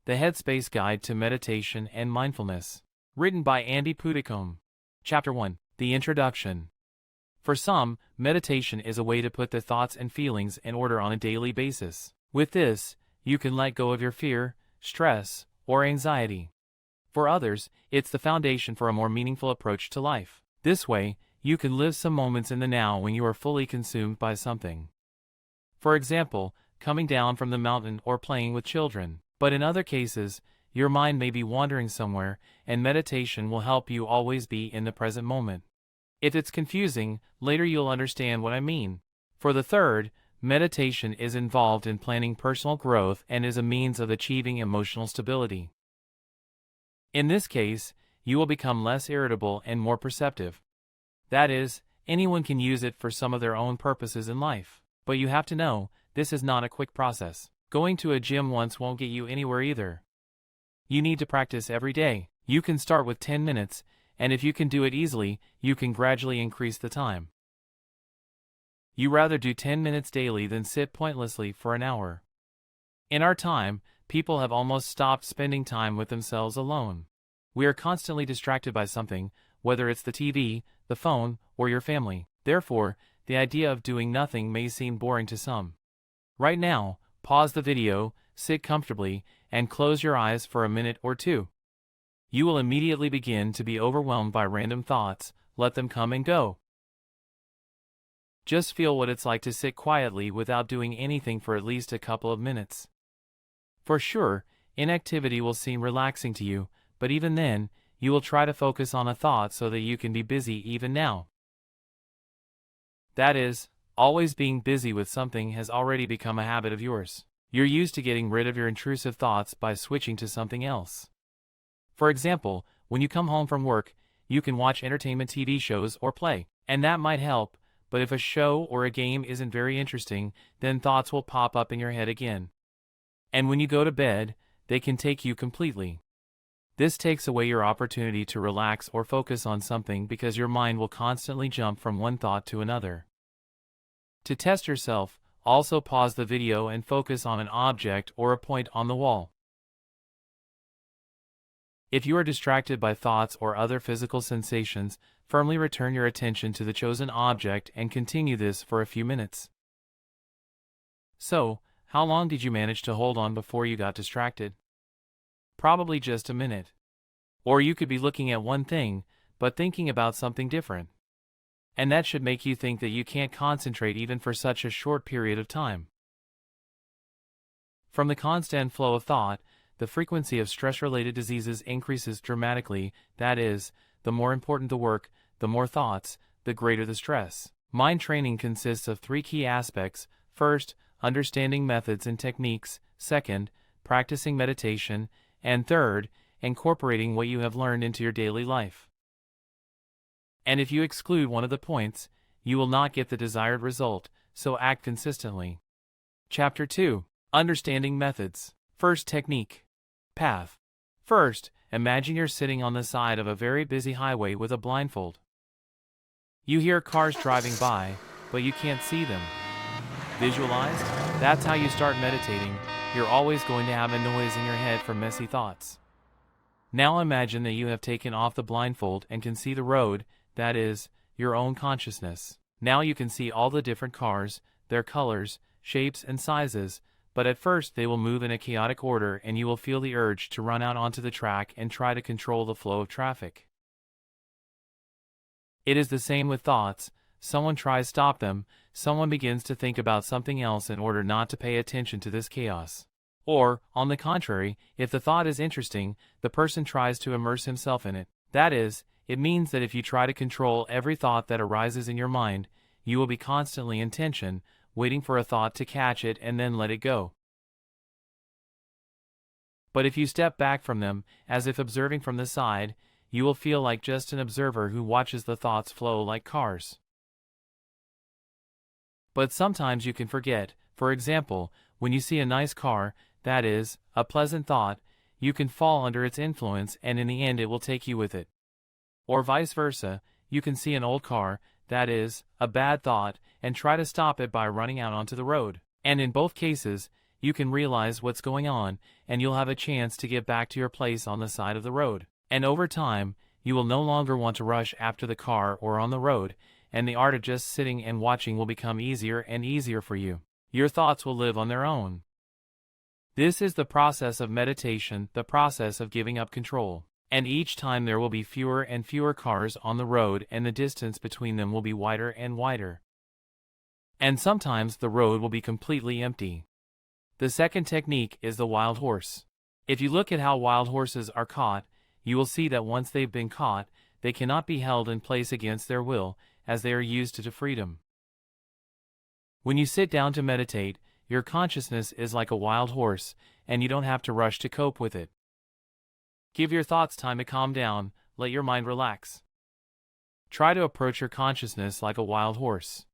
The Headspace Guide to Meditation and Mindfulness. Written by Andy Puddicombe. Chapter 1. The Introduction. For some, meditation is a way to put their thoughts and feelings in order on a daily basis. With this, you can let go of your fear, stress, or anxiety. For others, it's the foundation for a more meaningful approach to life. This way, you can live some moments in the now when you are fully consumed by something. For example, coming down from the mountain or playing with children. But in other cases, your mind may be wandering somewhere, and meditation will help you always be in the present moment. If it's confusing, later you'll understand what I mean. For the third, meditation is involved in planning personal growth and is a means of achieving emotional stability. In this case, you will become less irritable and more perceptive. That is, anyone can use it for some of their own purposes in life. But you have to know, this is not a quick process. Going to a gym once won't get you anywhere either. You need to practice every day. You can start with 10 minutes, and if you can do it easily, you can gradually increase the time. You rather do 10 minutes daily than sit pointlessly for an hour. In our time, people have almost stopped spending time with themselves alone. We are constantly distracted by something, whether it's the TV, the phone, or your family. Therefore, the idea of doing nothing may seem boring to some. Right now, pause the video, sit comfortably, and close your eyes for a minute or two. You will immediately begin to be overwhelmed by random thoughts. Let them come and go. Just feel what it's like to sit quietly without doing anything for at least a couple of minutes. For sure, inactivity will seem relaxing to you, but even then, you will try to focus on a thought so that you can be busy even now. That is, always being busy with something has already become a habit of yours. You're used to getting rid of your intrusive thoughts by switching to something else. For example, when you come home from work, you can watch entertainment TV shows or play, and that might help, but if a show or a game isn't very interesting, then thoughts will pop up in your head again. And when you go to bed, they can take you completely. This takes away your opportunity to relax or focus on something because your mind will constantly jump from one thought to another. To test yourself, also pause the video and focus on an object or a point on the wall. If you are distracted by thoughts or other physical sensations, firmly return your attention to the chosen object and continue this for a few minutes. So, how long did you manage to hold on before you got distracted? Probably just a minute. Or you could be looking at one thing, but thinking about something different. And that should make you think that you can't concentrate even for such a short period of time. From the constant flow of thought, the frequency of stress-related diseases increases dramatically. That is, the more important the work, the more thoughts, the greater the stress. Mind training consists of three key aspects. First, understanding methods and techniques. Second, practicing meditation. And third, incorporating what you have learned into your daily life. And if you exclude one of the points, you will not get the desired result, so act consistently. Chapter 2. Understanding methods. First, technique. Path. First, imagine you're sitting on the side of a very busy highway with a blindfold. You hear cars driving by, but you can't see them. Visualized? That's how you start meditating. You're always going to have a noise in your head from messy thoughts. Now imagine that you have taken off the blindfold and can see the road, that is, your own consciousness. Now you can see all the different cars, their colors, shapes, and sizes, but at first they will move in a chaotic order and you will feel the urge to run out onto the track and try to control the flow of traffic. It is the same with thoughts. Someone tries to stop them, someone begins to think about something else in order not to pay attention to this chaos. Or, on the contrary, if the thought is interesting, the person tries to immerse himself in it. That is, it means that if you try to control every thought that arises in your mind, you will be constantly in tension, waiting for a thought to catch it and then let it go. But if you step back from them, as if observing from the side, you will feel like just an observer who watches the thoughts flow like cars. But sometimes you can forget. For example, when you see a nice car, that is, a pleasant thought, you can fall under its influence and in the end it will take you with it. Or vice versa, you can see an old car, that is, a bad thought, and try to stop it by running out onto the road. And in both cases, you can realize what's going on, and you'll have a chance to get back to your place on the side of the road. And over time, you will no longer want to rush after the car or on the road, and the art of just sitting and watching will become easier and easier for you. Your thoughts will live on their own. This is the process of meditation, the process of giving up control. And each time there will be fewer and fewer cars on the road, and the distance between them will be wider and wider. And sometimes the road will be completely empty. The second technique is the wild horse. If you look at how wild horses are caught, you will see that once they've been caught, they cannot be held in place against their will, as they are used to freedom. When you sit down to meditate, your consciousness is like a wild horse, and you don't have to rush to cope with it. Give your thoughts time to calm down, let your mind relax. Try to approach your consciousness like a wild horse.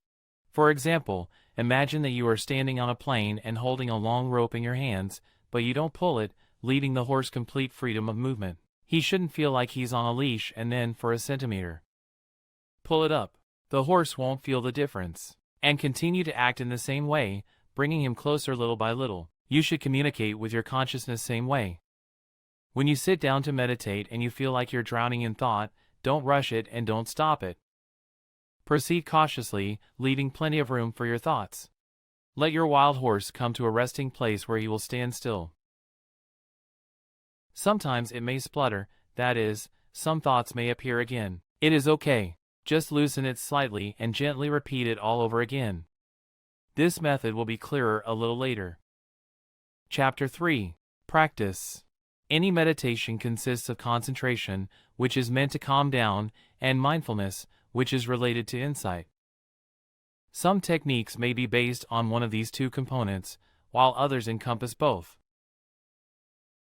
For example, imagine that you are standing on a plane and holding a long rope in your hands, but you don't pull it, leaving the horse complete freedom of movement. He shouldn't feel like he's on a leash, and then for a centimeter. Pull it up. The horse won't feel the difference, and continue to act in the same way, bringing him closer little by little. You should communicate with your consciousness same way. When you sit down to meditate and you feel like you're drowning in thought, don't rush it and don't stop it. Proceed cautiously, leaving plenty of room for your thoughts. Let your wild horse come to a resting place where he will stand still. Sometimes it may splutter, that is, some thoughts may appear again. It is okay. Just loosen it slightly and gently repeat it all over again. This method will be clearer a little later. Chapter 3. Practice. Any meditation consists of concentration, which is meant to calm down, and mindfulness, which is related to insight. Some techniques may be based on one of these two components, while others encompass both.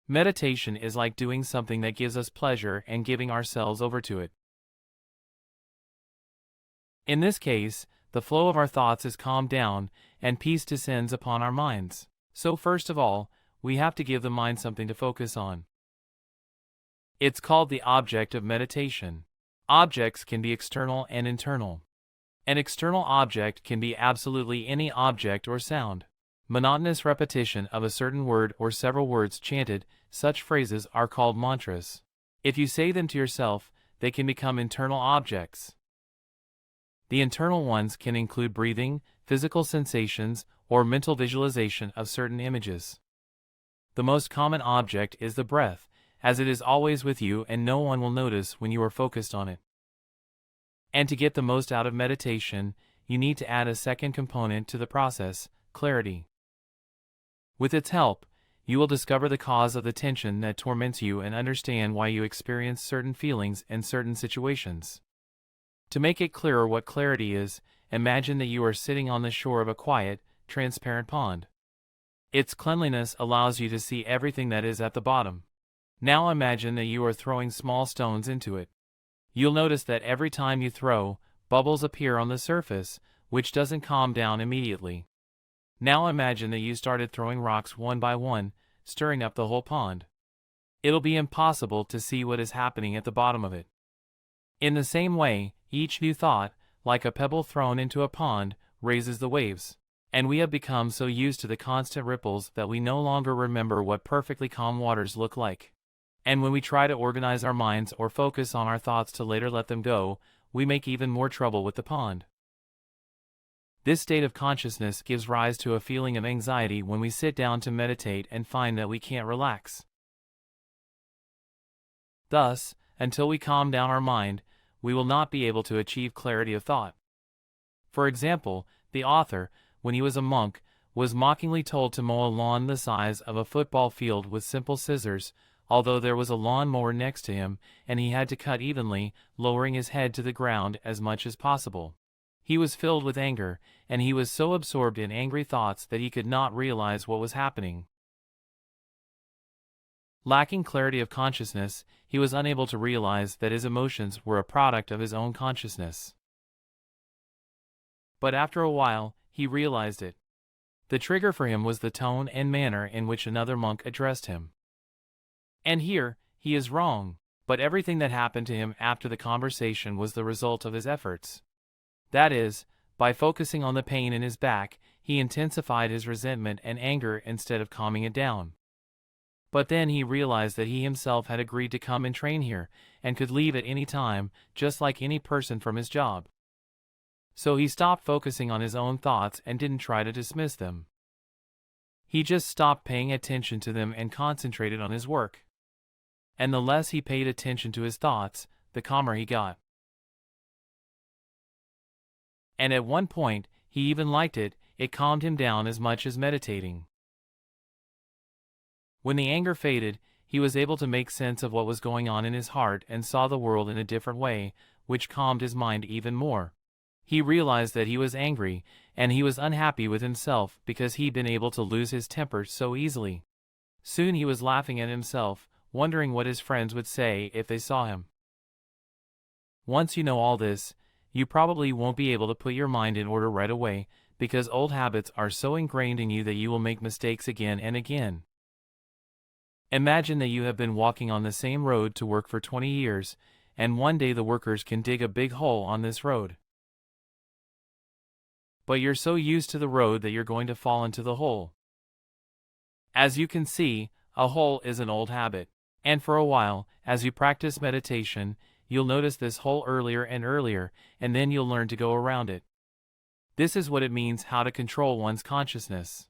Meditation is like doing something that gives us pleasure and giving ourselves over to it. In this case, the flow of our thoughts is calmed down, and peace descends upon our minds. So first of all, we have to give the mind something to focus on. It's called the object of meditation. Objects can be external and internal. An external object can be absolutely any object or sound. Monotonous repetition of a certain word or several words chanted, such phrases are called mantras. If you say them to yourself, they can become internal objects. The internal ones can include breathing, physical sensations, or mental visualization of certain images. The most common object is the breath, as it is always with you and no one will notice when you are focused on it. And to get the most out of meditation, you need to add a second component to the process, clarity. With its help, you will discover the cause of the tension that torments you and understand why you experience certain feelings in certain situations. To make it clearer what clarity is, imagine that you are sitting on the shore of a quiet, transparent pond. Its cleanliness allows you to see everything that is at the bottom. Now imagine that you are throwing small stones into it. You'll notice that every time you throw, bubbles appear on the surface, which doesn't calm down immediately. Now imagine that you started throwing rocks one by one, stirring up the whole pond. It'll be impossible to see what is happening at the bottom of it. In the same way, each new thought, like a pebble thrown into a pond, raises the waves. And we have become so used to the constant ripples that we no longer remember what perfectly calm waters look like. And when we try to organize our minds or focus on our thoughts to later let them go, we make even more trouble with the pond. This state of consciousness gives rise to a feeling of anxiety when we sit down to meditate and find that we can't relax. Thus, until we calm down our mind, we will not be able to achieve clarity of thought. For example, the author, when he was a monk, was mockingly told to mow a lawn the size of a football field with simple scissors, although there was a lawn mower next to him, and he had to cut evenly, lowering his head to the ground as much as possible. He was filled with anger, and he was so absorbed in angry thoughts that he could not realize what was happening. Lacking clarity of consciousness, he was unable to realize that his emotions were a product of his own consciousness. But after a while, he realized it. The trigger for him was the tone and manner in which another monk addressed him. And here, he is wrong, but everything that happened to him after the conversation was the result of his efforts. That is, by focusing on the pain in his back, he intensified his resentment and anger instead of calming it down. But then he realized that he himself had agreed to come and train here, and could leave at any time, just like any person from his job. So he stopped focusing on his own thoughts and didn't try to dismiss them. He just stopped paying attention to them and concentrated on his work. And the less he paid attention to his thoughts, the calmer he got. And at one point, he even liked it. It calmed him down as much as meditating. When the anger faded, he was able to make sense of what was going on in his heart and saw the world in a different way, which calmed his mind even more. He realized that he was angry, and he was unhappy with himself because he'd been able to lose his temper so easily. Soon he was laughing at himself, wondering what his friends would say if they saw him. Once you know all this, you probably won't be able to put your mind in order right away, because old habits are so ingrained in you that you will make mistakes again and again. Imagine that you have been walking on the same road to work for 20 years, and one day the workers can dig a big hole on this road. But you're so used to the road that you're going to fall into the hole. As you can see, a hole is an old habit. And for a while, as you practice meditation, you'll notice this hole earlier and earlier, and then you'll learn to go around it. This is what it means how to control one's consciousness.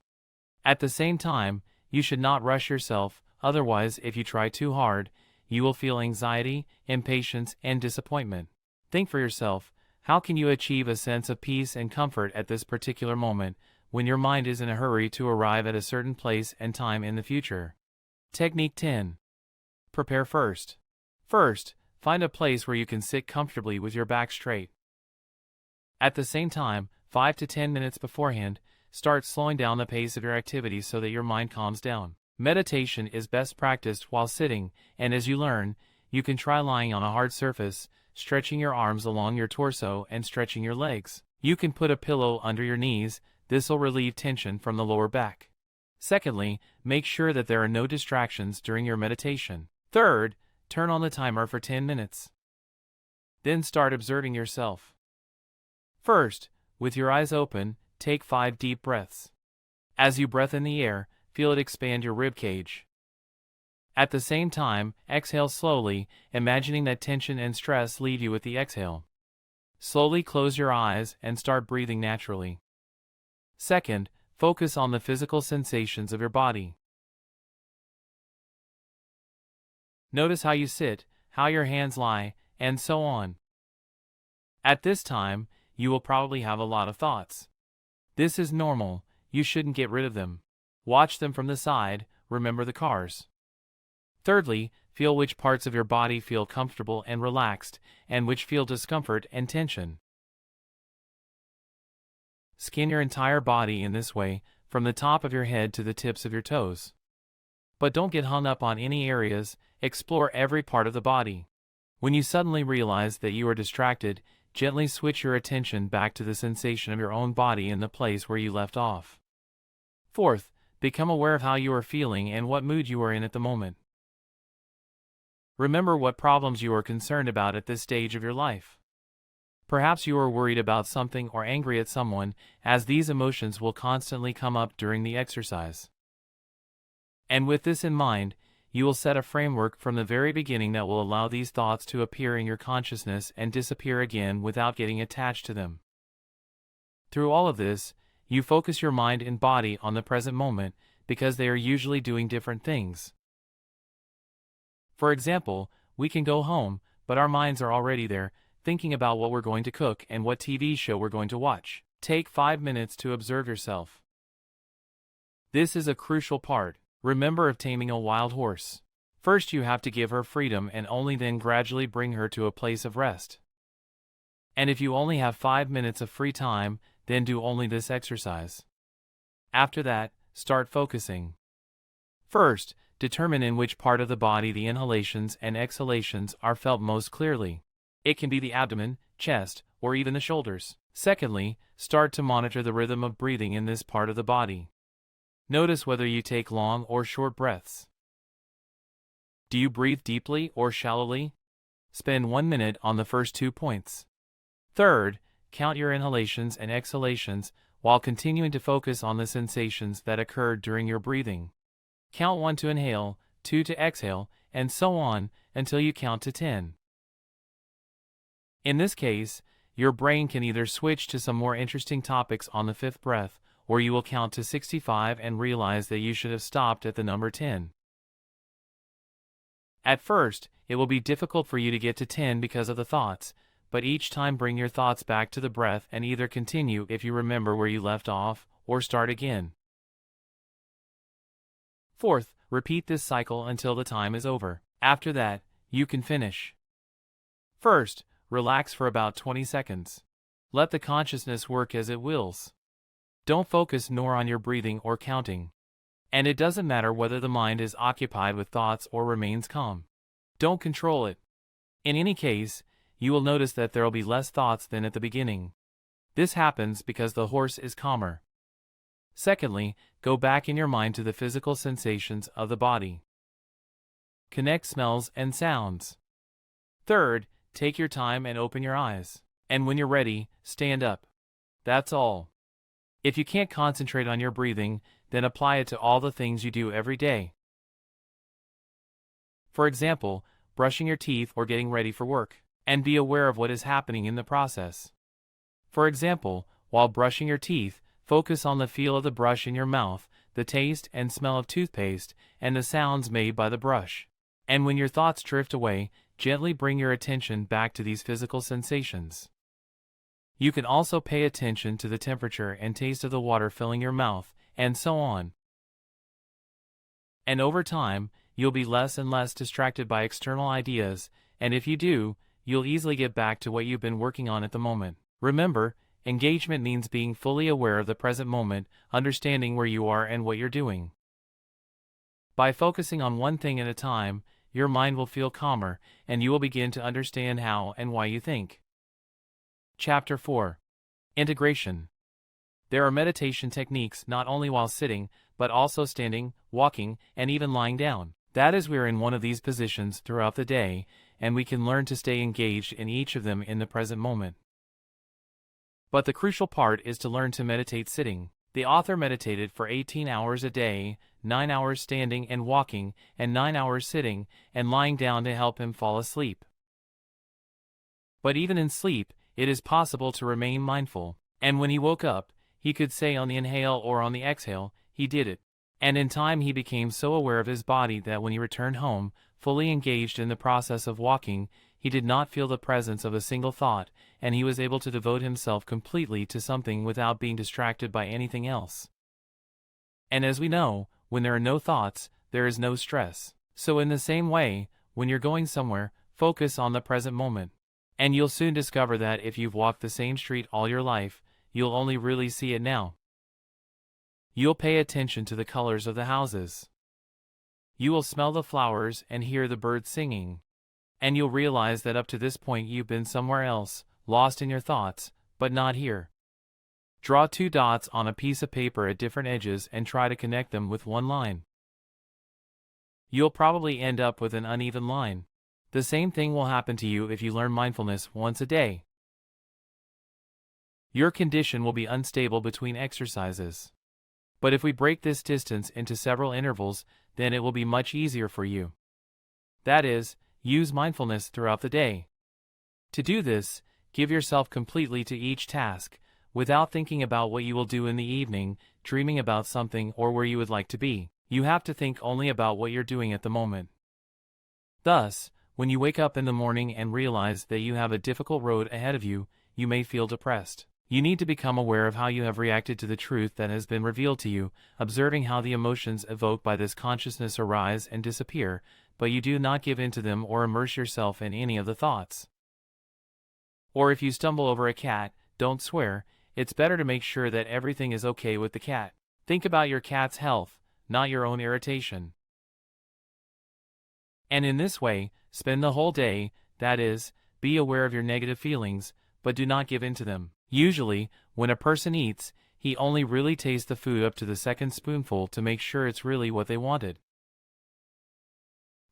At the same time, you should not rush yourself, otherwise if you try too hard, you will feel anxiety, impatience, and disappointment. Think for yourself, how can you achieve a sense of peace and comfort at this particular moment, when your mind is in a hurry to arrive at a certain place and time in the future? Technique 10. Prepare first. First, find a place where you can sit comfortably with your back straight. At the same time, 5 to 10 minutes beforehand, start slowing down the pace of your activities so that your mind calms down. Meditation is best practiced while sitting, and as you learn, you can try lying on a hard surface, stretching your arms along your torso and stretching your legs. You can put a pillow under your knees. This will relieve tension from the lower back. Secondly, make sure that there are no distractions during your meditation. Third, turn on the timer for 10 minutes. Then start observing yourself. First, with your eyes open, take 5 deep breaths. As you breathe in the air, feel it expand your rib cage. At the same time, exhale slowly, imagining that tension and stress leave you with the exhale. Slowly close your eyes and start breathing naturally. Second, focus on the physical sensations of your body. Notice how you sit, how your hands lie, and so on. At this time, you will probably have a lot of thoughts. This is normal, you shouldn't get rid of them. Watch them from the side, remember the cars. Thirdly, feel which parts of your body feel comfortable and relaxed, and which feel discomfort and tension. Scan your entire body in this way, from the top of your head to the tips of your toes. But don't get hung up on any areas, explore every part of the body. When you suddenly realize that you are distracted, gently switch your attention back to the sensation of your own body in the place where you left off. Fourth, become aware of how you are feeling and what mood you are in at the moment. Remember what problems you are concerned about at this stage of your life. Perhaps you are worried about something or angry at someone, as these emotions will constantly come up during the exercise. And with this in mind, you will set a framework from the very beginning that will allow these thoughts to appear in your consciousness and disappear again without getting attached to them. Through all of this, you focus your mind and body on the present moment, because they are usually doing different things. For example, we can go home, but our minds are already there, thinking about what we're going to cook and what TV show we're going to watch. Take 5 minutes to observe yourself. This is a crucial part. Remember of taming a wild horse. First you have to give her freedom and only then gradually bring her to a place of rest. And if you only have 5 minutes of free time, then do only this exercise. After that, start focusing. First, determine in which part of the body the inhalations and exhalations are felt most clearly. It can be the abdomen, chest, or even the shoulders. Secondly, start to monitor the rhythm of breathing in this part of the body. Notice whether you take long or short breaths. Do you breathe deeply or shallowly? Spend 1 minute on the first 2 points. Third, count your inhalations and exhalations, while continuing to focus on the sensations that occurred during your breathing. Count 1 to inhale, 2 to exhale, and so on until you count to 10. In this case, your brain can either switch to some more interesting topics on the 5th breath, or you will count to 65 and realize that you should have stopped at the number 10. At first, it will be difficult for you to get to 10 because of the thoughts, but each time bring your thoughts back to the breath and either continue if you remember where you left off, or start again. 4th, repeat this cycle until the time is over. After that, you can finish. First, relax for about 20 seconds. Let the consciousness work as it wills. Don't focus nor on your breathing or counting. And it doesn't matter whether the mind is occupied with thoughts or remains calm. Don't control it. In any case, you will notice that there will be less thoughts than at the beginning. This happens because the horse is calmer. Secondly, go back in your mind to the physical sensations of the body. Connect smells and sounds. Third, take your time and open your eyes. And when you're ready, stand up. That's all. If you can't concentrate on your breathing, then apply it to all the things you do every day. For example, brushing your teeth or getting ready for work, and be aware of what is happening in the process. For example, while brushing your teeth, focus on the feel of the brush in your mouth, the taste and smell of toothpaste, and the sounds made by the brush. And when your thoughts drift away, gently bring your attention back to these physical sensations. You can also pay attention to the temperature and taste of the water filling your mouth, and so on. And over time, you'll be less and less distracted by external ideas, and if you do, you'll easily get back to what you've been working on at the moment. Remember, engagement means being fully aware of the present moment, understanding where you are and what you're doing. By focusing on one thing at a time, your mind will feel calmer, and you will begin to understand how and why you think. Chapter 4. Integration. There are meditation techniques not only while sitting, but also standing, walking, and even lying down. That is, we are in one of these positions throughout the day, and we can learn to stay engaged in each of them in the present moment. But the crucial part is to learn to meditate sitting. The author meditated for 18 hours a day, 9 hours standing and walking, and 9 hours sitting and lying down to help him fall asleep. But even in sleep, it is possible to remain mindful, and when he woke up, he could say on the inhale or on the exhale, he did it. And in time he became so aware of his body that when he returned home, fully engaged in the process of walking, he did not feel the presence of a single thought, and he was able to devote himself completely to something without being distracted by anything else. And as we know, when there are no thoughts, there is no stress. So in the same way, when you're going somewhere, focus on the present moment. And you'll soon discover that if you've walked the same street all your life, you'll only really see it now. You'll pay attention to the colors of the houses. You will smell the flowers and hear the birds singing. And you'll realize that up to this point you've been somewhere else, lost in your thoughts, but not here. Draw 2 dots on a piece of paper at different edges and try to connect them with one line. You'll probably end up with an uneven line. The same thing will happen to you if you learn mindfulness once a day. Your condition will be unstable between exercises. But if we break this distance into several intervals, then it will be much easier for you. That is, use mindfulness throughout the day. To do this, give yourself completely to each task, without thinking about what you will do in the evening, dreaming about something or where you would like to be. You have to think only about what you're doing at the moment. Thus, when you wake up in the morning and realize that you have a difficult road ahead of you, you may feel depressed. You need to become aware of how you have reacted to the truth that has been revealed to you, observing how the emotions evoked by this consciousness arise and disappear, but you do not give in to them or immerse yourself in any of the thoughts. Or if you stumble over a cat, don't swear. It's better to make sure that everything is okay with the cat. Think about your cat's health, not your own irritation. And in this way, spend the whole day, that is, be aware of your negative feelings, but do not give in to them. Usually, when a person eats, he only really tastes the food up to the second spoonful to make sure it's really what they wanted.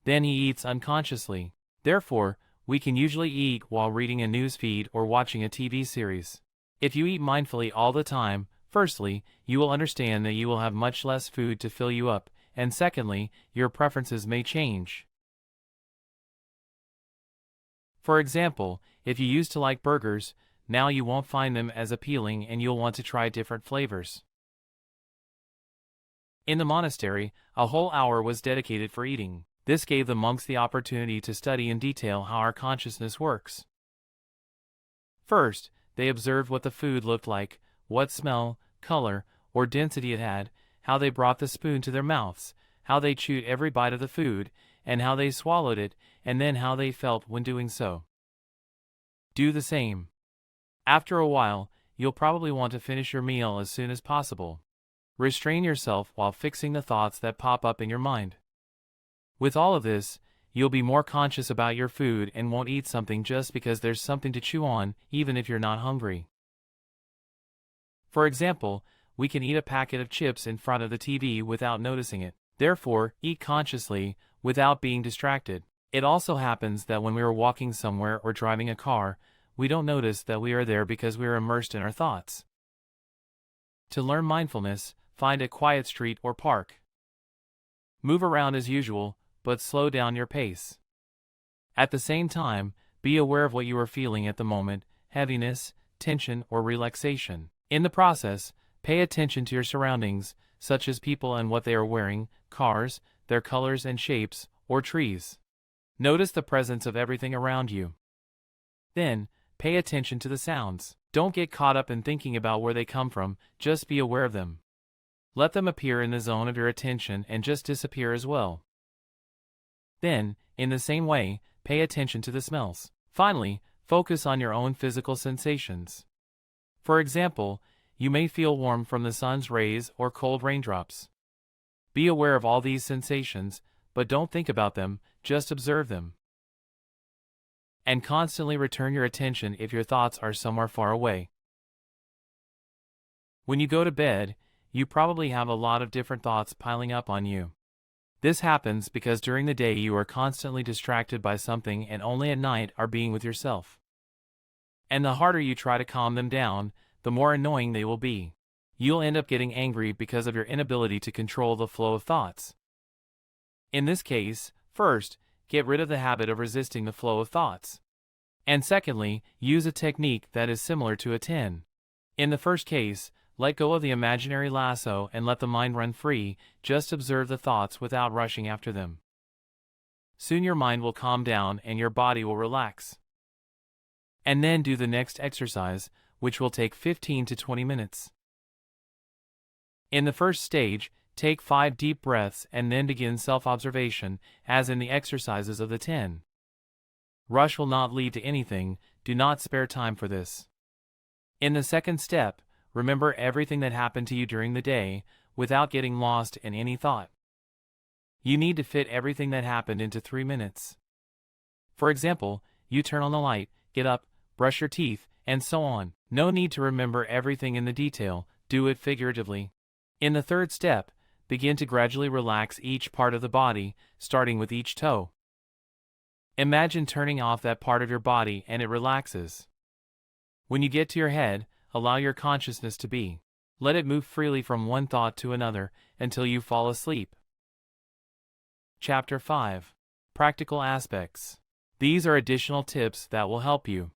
Then he eats unconsciously. Therefore, we can usually eat while reading a news feed or watching a TV series. If you eat mindfully all the time, Firstly, you will understand that you will have much less food to fill you up, and secondly, your preferences may change. For example, if you used to like burgers, now you won't find them as appealing and you'll want to try different flavors. In the monastery, a whole hour was dedicated for eating. This gave the monks the opportunity to study in detail how our consciousness works. First, they observed what the food looked like, what smell, color, or density it had, how they brought the spoon to their mouths, how they chewed every bite of the food, and how they swallowed it, and then how they felt when doing so. Do the same. After a while, you'll probably want to finish your meal as soon as possible. Restrain yourself while fixing the thoughts that pop up in your mind. With all of this, you'll be more conscious about your food and won't eat something just because there's something to chew on, even if you're not hungry. For example, we can eat a packet of chips in front of the TV without noticing it. Therefore, eat consciously, without being distracted. It also happens that when we are walking somewhere or driving a car, we don't notice that we are there because we are immersed in our thoughts. To learn mindfulness, find a quiet street or park. Move around as usual, but slow down your pace. At the same time, be aware of what you are feeling at the moment, heaviness, tension, or relaxation. In the process, pay attention to your surroundings, such as people and what they are wearing, cars, their colors and shapes, or trees. Notice the presence of everything around you. Then, pay attention to the sounds. Don't get caught up in thinking about where they come from, just be aware of them. Let them appear in the zone of your attention and just disappear as well. Then, in the same way, pay attention to the smells. Finally, focus on your own physical sensations. For example, you may feel warm from the sun's rays or cold raindrops. Be aware of all these sensations, but don't think about them, just observe them. And constantly return your attention if your thoughts are somewhere far away. When you go to bed, you probably have a lot of different thoughts piling up on you. This happens because during the day you are constantly distracted by something and only at night are being with yourself. And the harder you try to calm them down, the more annoying they will be. You'll end up getting angry because of your inability to control the flow of thoughts. In this case, first, get rid of the habit of resisting the flow of thoughts. And secondly, use a technique that is similar to a 10. In the first case, let go of the imaginary lasso and let the mind run free, just observe the thoughts without rushing after them. Soon your mind will calm down and your body will relax. And then do the next exercise, which will take 15 to 20 minutes. In the first stage, take 5 deep breaths and then begin self-observation, as in the exercises of the 10. Rush will not lead to anything, do not spare time for this. In the second step, remember everything that happened to you during the day, without getting lost in any thought. You need to fit everything that happened into 3 minutes. For example, you turn on the light, get up, brush your teeth, and so on. No need to remember everything in the detail, do it figuratively. In the third step, begin to gradually relax each part of the body, starting with each toe. Imagine turning off that part of your body and it relaxes. When you get to your head, allow your consciousness to be. Let it move freely from one thought to another until you fall asleep. Chapter 5. Practical Aspects. These are additional tips that will help you.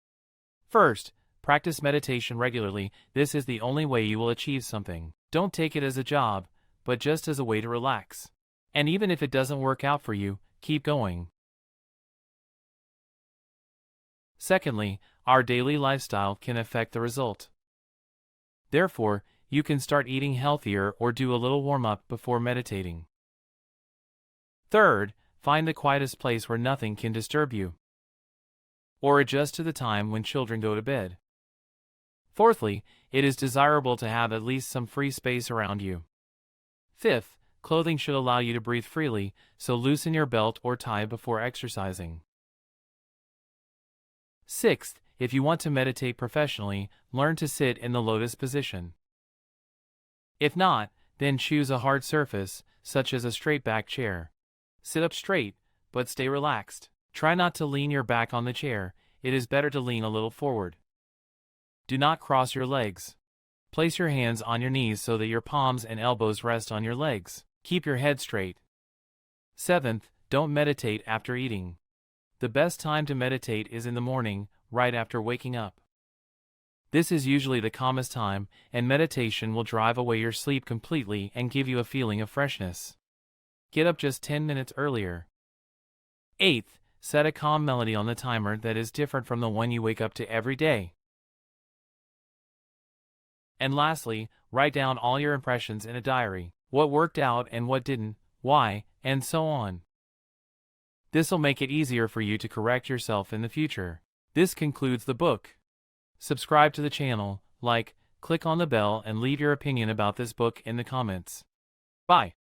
First, practice meditation regularly. This is the only way you will achieve something. Don't take it as a job, but just as a way to relax. And even if it doesn't work out for you, keep going. Secondly, our daily lifestyle can affect the result. Therefore, you can start eating healthier or do a little warm-up before meditating. Third, find the quietest place where nothing can disturb you. Or adjust to the time when children go to bed. Fourthly, it is desirable to have at least some free space around you. Fifth, clothing should allow you to breathe freely, so loosen your belt or tie before exercising. Sixth, if you want to meditate professionally, learn to sit in the lotus position. If not, then choose a hard surface, such as a straight-back chair. Sit up straight, but stay relaxed. Try not to lean your back on the chair, it is better to lean a little forward. Do not cross your legs. Place your hands on your knees so that your palms and elbows rest on your legs. Keep your head straight. 7th, don't meditate after eating. The best time to meditate is in the morning, right after waking up. This is usually the calmest time, and meditation will drive away your sleep completely and give you a feeling of freshness. Get up just 10 minutes earlier. 8th, set a calm melody on the timer that is different from the one you wake up to every day. And lastly, write down all your impressions in a diary, what worked out and what didn't, why, and so on. This will make it easier for you to correct yourself in the future. This concludes the book. Subscribe to the channel, like, click on the bell and leave your opinion about this book in the comments. Bye.